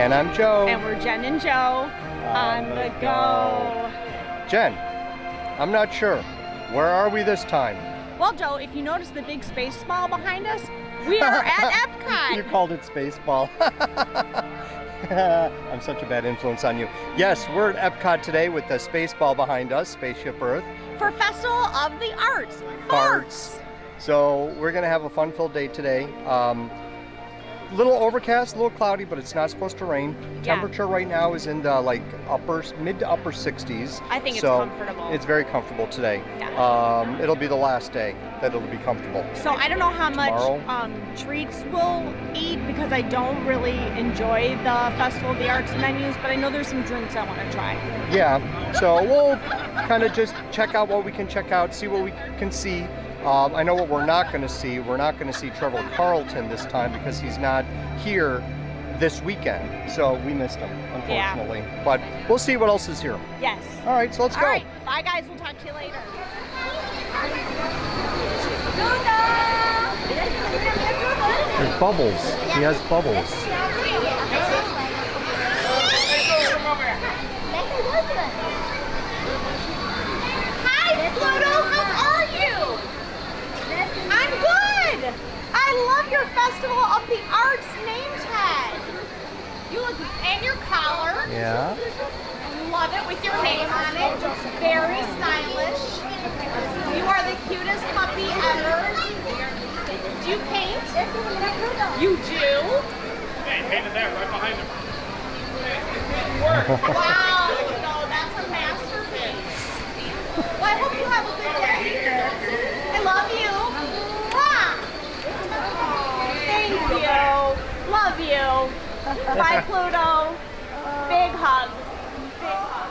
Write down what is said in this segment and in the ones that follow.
And I'm Joe. And we're Jen and Joe on the go. Jen, I'm not sure. Where are we this time? Well, Joe, if you notice the big space ball behind us, we are at Epcot. You called it Spaceball. I'm such a bad influence on you. Yes, we're at Epcot today with the Spaceball behind us, Spaceship Earth. For Festival of the Arts. Farts. So we're going to have a fun-filled day today. Little overcast, a little cloudy, but it's not supposed to rain. Yeah. Temperature right now is in the mid to upper 60s. I think it's comfortable. It's very comfortable today. Yeah. It'll be the last day that it'll be comfortable. So I don't know how Tomorrow. much treats we'll eat because I don't really enjoy the Festival of the Arts menus, but I know there's some drinks I want to try. Yeah, so we'll kind of just check out what we can check out, see what we can see. I know what we're not going to see. We're not going to see Trevor Carlton this time because he's not here this weekend. So we missed him, unfortunately. Yeah. But we'll see what else is here. Yes. All right, so let's go. All right. Bye, guys. We'll talk to you later. There's bubbles. He has bubbles. Hi, Pluto. How are you? I'm good. I love your Festival of the Arts name tag. You look, and your collar. Yeah. Love it with your name on it. Very stylish. You are the cutest puppy ever. Do you paint? You do? Hey, painted that right behind him. Wow, no, that's a masterpiece. Well, I hope you have a good day. I love you. Mwah. Thank you. Love you. Bye, Pluto. Big hug. Big hug.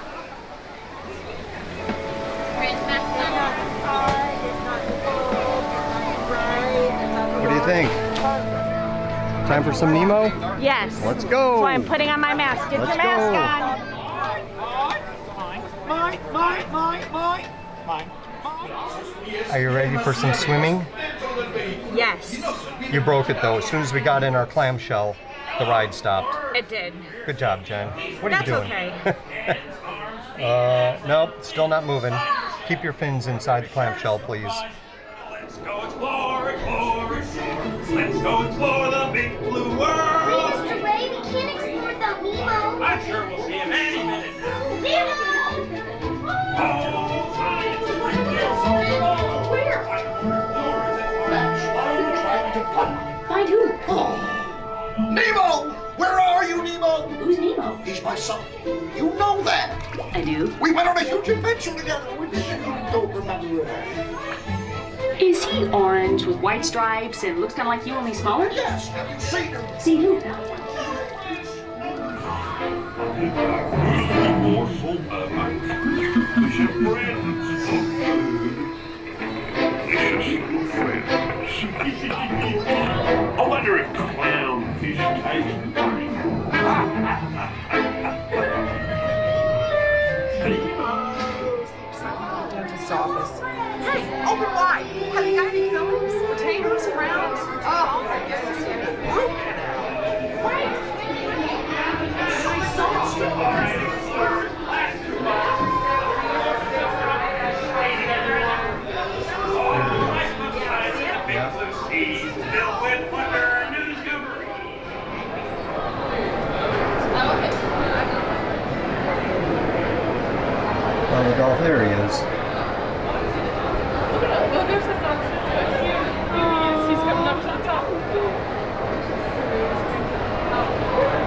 What do you think? Time for some Nemo? Yes. Let's go. So I'm putting on my mask. Get Let's your mask go. Mine. Are you ready for some swimming? on. Yes. You broke it though. As soon as we got in our clamshell, the ride stopped. It did. Good job, Jen. What are That's you doing? Okay. Nope, still not moving. Keep your fins inside the clamshell, please. Let's go explore. Let's go explore the big blue world. Mr. Ray, we can't explore without Nemo. I'm sure we'll see him any minute now. Nemo! Oh, science is like this. Nemo! Where? Find who? Nemo! Where are you, Nemo? Who's Nemo? He's my son. You know that. I do. We went on a huge adventure together, which you don't remember at all. Is he orange with white stripes and looks kind of like you, only smaller? Yes, have you seen him? See who? I wonder if clownfish taste funny. Dentist's office. Hey, open wide. Have you got any fillings, potatoes, browns? Oh, my goodness, you have a root canal. Right. Well, the golf, there he is. Well, there's the dolphin. He's coming up to the top.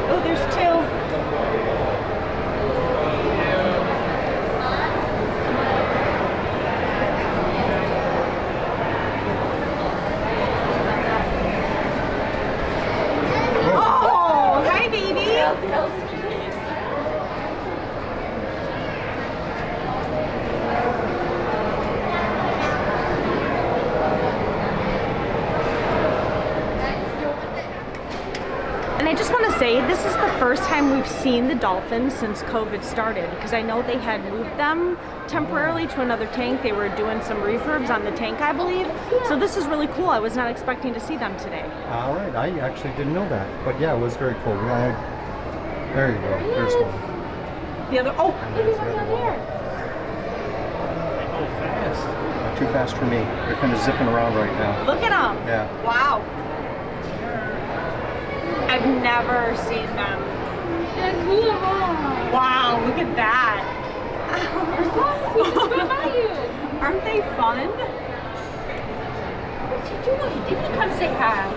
Oh, there's two. Oh, hi, baby. And I just want to say, this is the first time we've seen the dolphins since COVID started, because I know they had moved them temporarily to another tank. They were doing some refurbs on the tank, I believe. So this is really cool. I was not expecting to see them today. All right, I actually didn't know that. But yeah, it was very cool. There you go. There's one. The other, oh, maybe one down there. Not too fast for me. They're kind of zipping around right now. Look at them. Yeah. Wow. I've never seen them. Wow, look at that. Aren't they fun? What's he doing? Didn't he come say hi?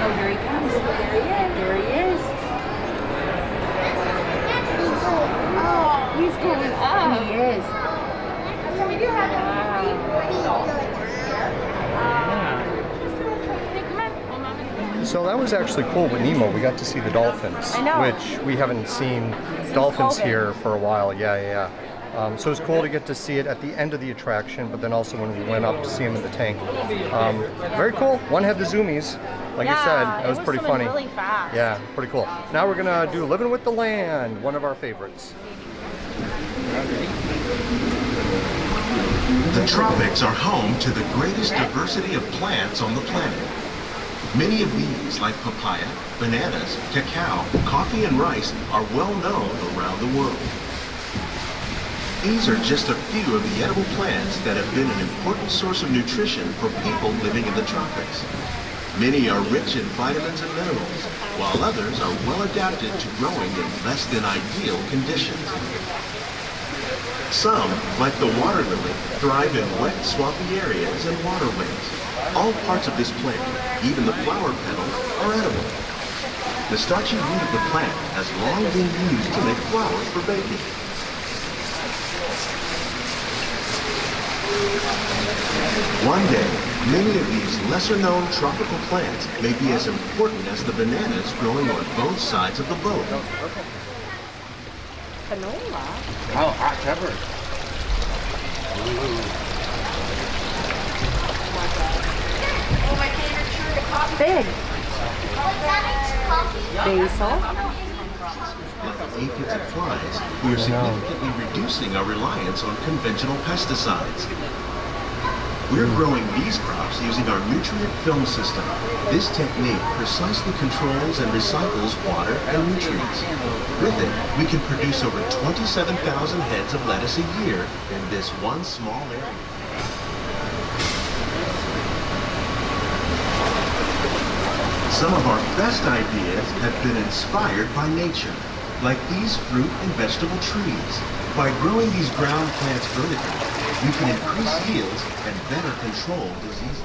Oh, here he comes. There he is. There he is. Oh, he's going up. He is. So we do have So that was actually cool with Nemo. We got to see the dolphins, I know. which we haven't seen dolphins COVID. here for a while. Yeah. So it was cool to get to see it at the end of the attraction, but then also when we went up to see them in the tank. Very cool. One had the zoomies, like I said. That was pretty funny. Really fast. Yeah, pretty cool. Now we're gonna do Living with the Land, one of our favorites. The tropics are home to the greatest diversity of plants on the planet. Many of these, like papaya, bananas, cacao, coffee, and rice, are well known around the world. These are just a few of the edible plants that have been an important source of nutrition for people living in the tropics. Many are rich in vitamins and minerals, while others are well adapted to growing in less than ideal conditions. Some, like the water lily, thrive in wet, swampy areas and waterways. All parts of this plant, even the flower petals, are edible. The starchy root of the plant has long been used to make flour for baking. One day, many of these lesser-known tropical plants may be as important as the bananas growing on both sides of the boat. Canola. Oh, hot pepper. Big. Basil. Like aphids and flies, we are significantly reducing our reliance on conventional pesticides. We're growing these crops using our nutrient film system. This technique precisely controls and recycles water and nutrients. With it, we can produce over 27,000 heads of lettuce a year in this one small area. Some of our best ideas have been inspired by nature, like these fruit and vegetable trees. By growing these ground plants vertically, we can increase yields and better control diseases.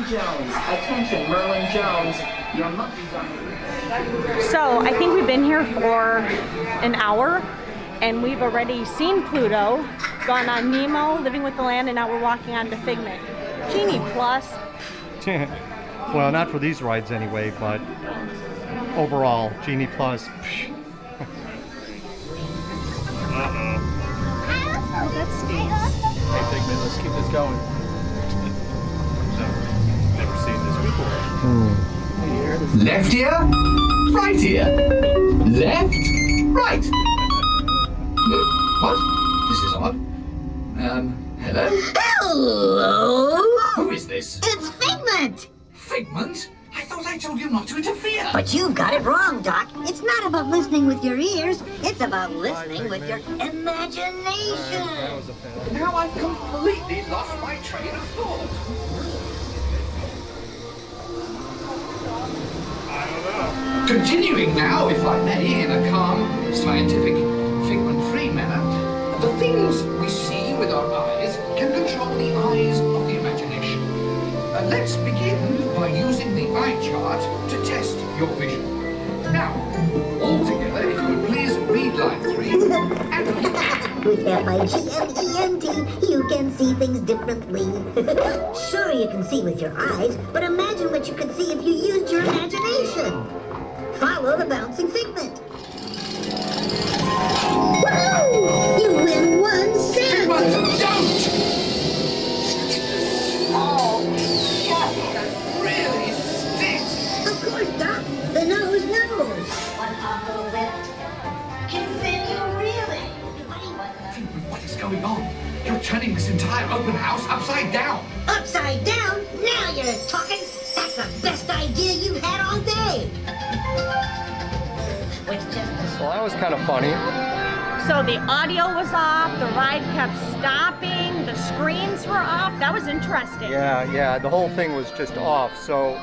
Jones. Attention, Merlin Jones. Your monkeys are... So I think we've been here for an hour and we've already seen Pluto, gone on Nemo, Living with the Land, and now we're walking on to Figment. Genie Plus. Well, not for these rides anyway, but overall, Genie Plus. Oh, that stinks. Hey, Figment, let's keep this going. Never seen this before. Left ear, right ear. Left, right. What? This is odd. Hello? Hello? Who is this? It's Figment! Figment? I thought I told you not to interfere. But you've got it wrong, Doc. It's not about listening with your ears. It's about listening with your imagination. Now I've completely lost my train of thought. Continuing now, if I may, in a calm, scientific, figment-free manner, the things we see with our eyes can control the eyes of the imagination. Let's begin by using the eye chart to test your vision. Now, all together, if you would please read line 3 and... With F-I-G-M-E-N-T, you can see things differently. Sure, you can see with your eyes, but imagine what you could see if you used your imagination. Follow the bouncing figment. Woohoo! You win one on? You're turning this entire open house upside down. Upside down? Now you're talking. That's the best idea you've had all day. With just a Well, that was kind of funny. So the audio was off, the ride kept stopping, the screens were off. That was interesting. Yeah, the whole thing was just off. So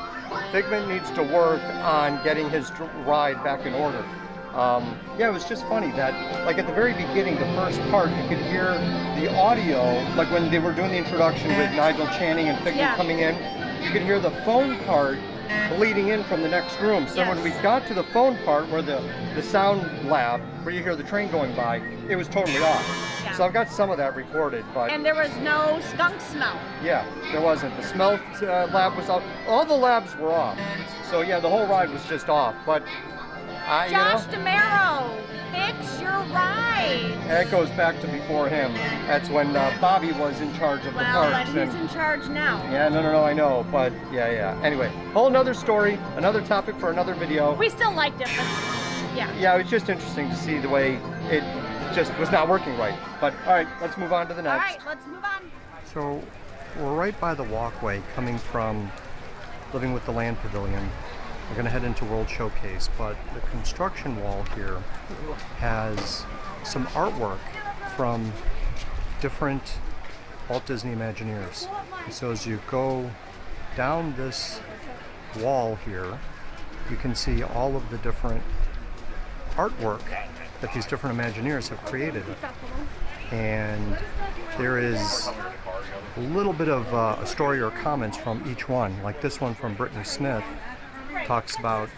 Figment needs to work on getting his ride back in order. Yeah, it was just funny that, like at the very beginning, the first part, you could hear the audio, like when they were doing the introduction with Nigel Channing and Figment coming in, you could hear the phone part bleeding in from the next room. So when we got to the phone part where the sound lab, where you hear the train going by, it was totally off. So I've got some of that recorded, but... And there was no skunk smell. Yeah, there wasn't. The smell lab was off. All the labs were off. So yeah, the whole ride was just off, but... Josh DeMero, fix your ride. That goes back to before him. That's when Bobby was in charge of the parks. Well, but he's in charge now. Yeah, no, I know, but yeah. Anyway, whole another story, another topic for another video. We still liked it, but yeah. Yeah, it was just interesting to see the way it just was not working right. But all right, let's move on to the next. All right, let's move on. So we're right by the walkway coming from Living with the Land Pavilion. We're going to head into World Showcase, but the construction wall here has some artwork from different Walt Disney Imagineers. And so as you go down this wall here, you can see all of the different artwork that these different Imagineers have created. And there is a little bit of a story or comments from each one, like this one from Brittany Smith. Talks about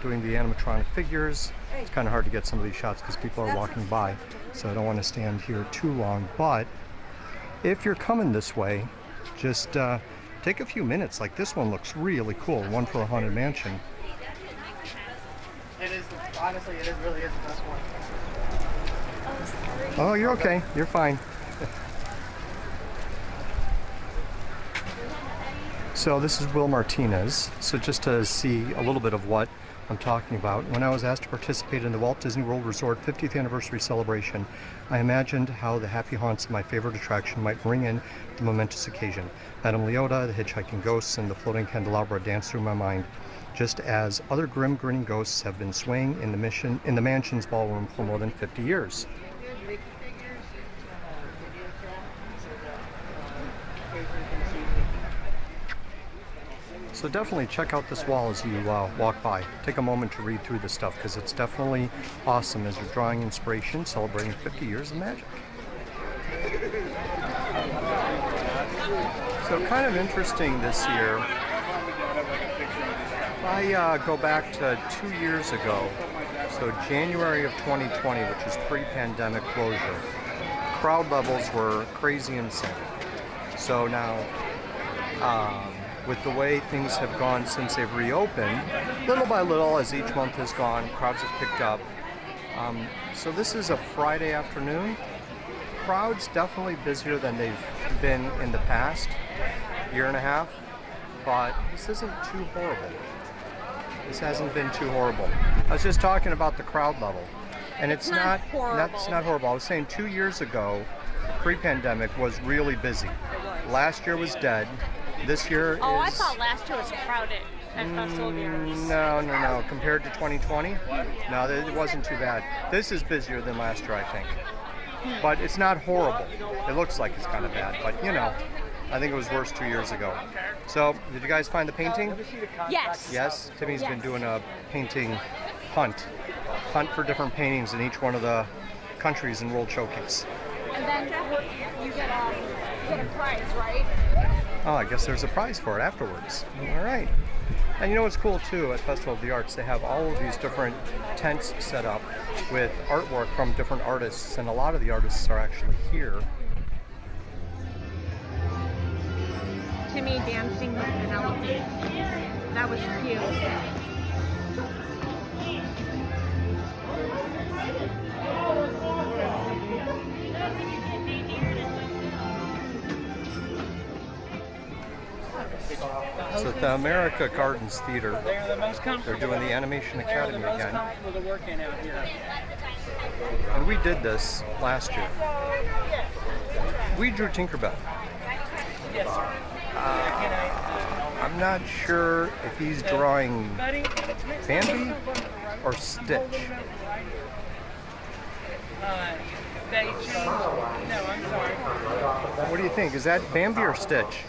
doing the animatronic figures. It's kind of hard to get some of these shots because people are walking by, so I don't want to stand here too long. But if you're coming this way, just take a few minutes. Like this one looks really cool, one for the Haunted Mansion. It is, honestly, it really is the best one. Oh, you're okay. You're fine. So this is Will Martinez. So just to see a little bit of what I'm talking about, when I was asked to participate in the Walt Disney World Resort 50th anniversary celebration, I imagined how the happy haunts of my favorite attraction might ring in the momentous occasion. Madame Leota, the hitchhiking ghosts, and the floating candelabra danced through my mind, just as other grim grinning ghosts have been swaying in the mansion's ballroom for more than 50 years. So definitely check out this wall as you walk by. Take a moment to read through this stuff because it's definitely awesome as you're drawing inspiration, celebrating 50 years of magic. So kind of interesting this year. I go back to 2 years ago, so January of 2020, which is pre-pandemic closure. Crowd levels were crazy insane. So now, with the way things have gone since they've reopened, little by little as each month has gone, crowds have picked up. So this is a Friday afternoon. Crowds definitely busier than they've been in the past year and a half, but this isn't too horrible. This hasn't been too horrible. I was just talking about the crowd level, and it's not horrible. That's not horrible. I was saying 2 years ago, pre-pandemic, was really busy. Last year was dead. This year is... I thought last year was crowded at Festival of Ears. No. Compared to 2020? No, it wasn't too bad. This is busier than last year, I think. But it's not horrible. It looks like it's kind of bad, but you know, I think it was worse 2 years ago. So, did you guys find the painting? Yes. Yes? Timmy's been doing a painting hunt for different paintings in each one of the countries in World Showcase. And then you get a prize, right? Oh, I guess there's a prize for it afterwards. All right. And you know what's cool too, at Festival of the Arts, they have all of these different tents set up with artwork from different artists, and a lot of the artists are actually here. Timmy dancing with an elephant. That was cute. So at the America Gardens Theater, they're doing the Animation Academy again. And we did this last year. We drew Tinkerbell. I'm not sure if he's drawing Bambi or Stitch. What do you think? Is that Bambi or Stitch?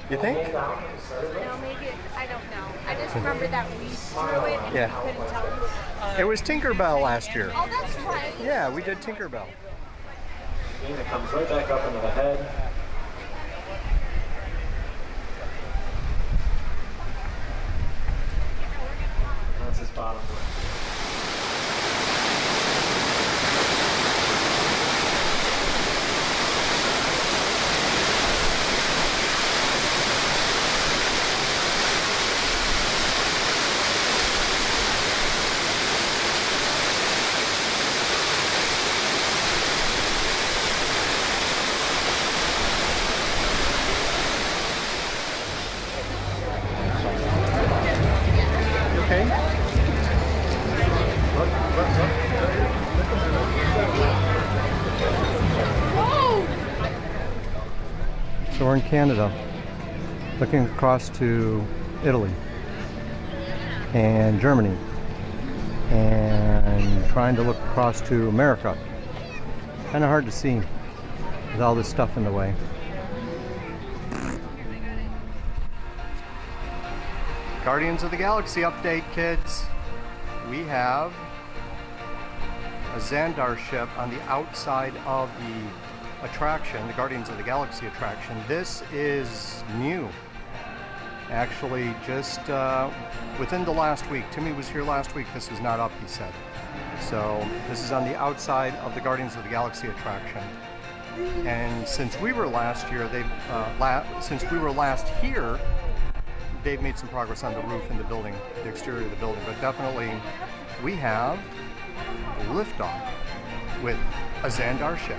You think? No, maybe I don't know. I just remember that we drew it and Yeah. we couldn't tell who. It was Tinkerbell last year. Oh, that's right. Yeah, we did Tinkerbell. It comes right back up into the head. That's his bottom lip. Okay. So we're in Canada, looking across to Italy and Germany, and trying to look across to America. Kind of hard to see with all this stuff in the way. Guardians of the Galaxy update, kids. We have a Xandar ship on the outside of the attraction, the Guardians of the Galaxy attraction. This is new. Actually, just within the last week. Timmy was here last week. This was not up, he said. So this is on the outside of the Guardians of the Galaxy attraction. And since we were last here, they've made some progress on the roof and the building, the exterior of the building, but definitely we have liftoff with a Xandar ship.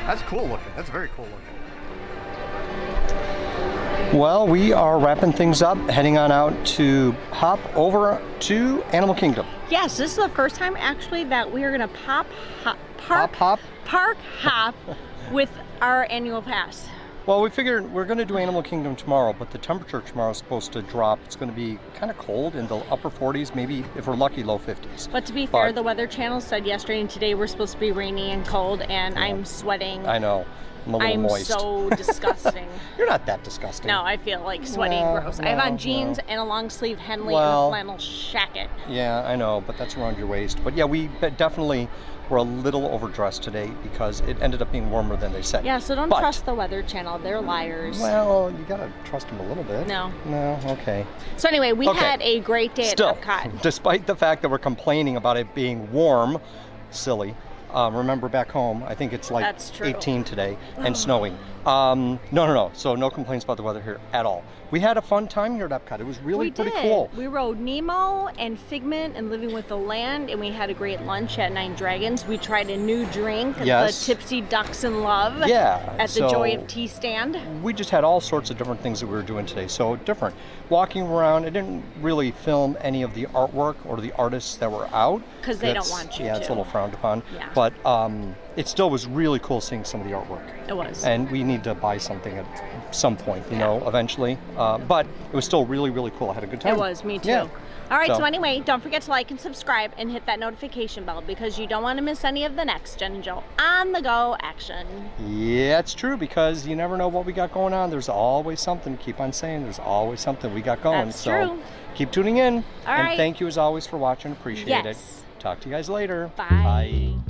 That's cool looking. That's very cool looking. Well, we are wrapping things up, heading on out to hop over to Animal Kingdom. Yes, this is the first time actually that we are going to park hop with our annual pass. Well, we figured we're going to do Animal Kingdom tomorrow, but the temperature tomorrow is supposed to drop. It's going to be kind of cold in the upper 40s, maybe if we're lucky, low 50s. But to be fair, the Weather Channel said yesterday and today we're supposed to be rainy and cold, and yeah. I'm sweating. I know. I'm a little moist. I'm so disgusting. You're not that disgusting. No, I feel like sweaty and gross. I have on jeans and a long sleeve Henley and a flannel jacket. Yeah, I know, but that's around your waist. But yeah, we definitely were a little overdressed today because it ended up being warmer than they said. Yeah, so don't trust the Weather Channel. They're liars. Well, you gotta trust them a little bit. No. No, okay. So anyway, we had a great day at Epcot. Despite the fact that we're complaining about it being warm, silly. Remember back home, I think it's like 18 today and snowing. No. So no complaints about the weather here at all. We had a fun time here at Epcot. It was really pretty cool. We rode Nemo and Figment and Living with the Land, and we had a great lunch at Nine Dragons. We tried a new drink, the Tipsy Ducks in Love, at the Joy of Tea stand. We just had all sorts of different things that we were doing today. So different. Walking around, I didn't really film any of the artwork or the artists that were out. Because they don't want you to. Yeah, it's a little frowned upon. Yeah. But it still was really cool seeing some of the artwork. It was. And we need to buy something at some point, you know, eventually. But it was still really, really cool. I had a good time. It was, me too. Yeah. All right, so anyway, don't forget to like and subscribe and hit that notification bell because you don't want to miss any of the next Jen and Joe on the go action. Yeah, it's true because you never know what we got going on. There's always something. Keep on saying there's always something we got going. That's true. Keep tuning in. All and right. Thank you as always for watching. Appreciate it. Yes. Talk to you guys later. Bye. Bye.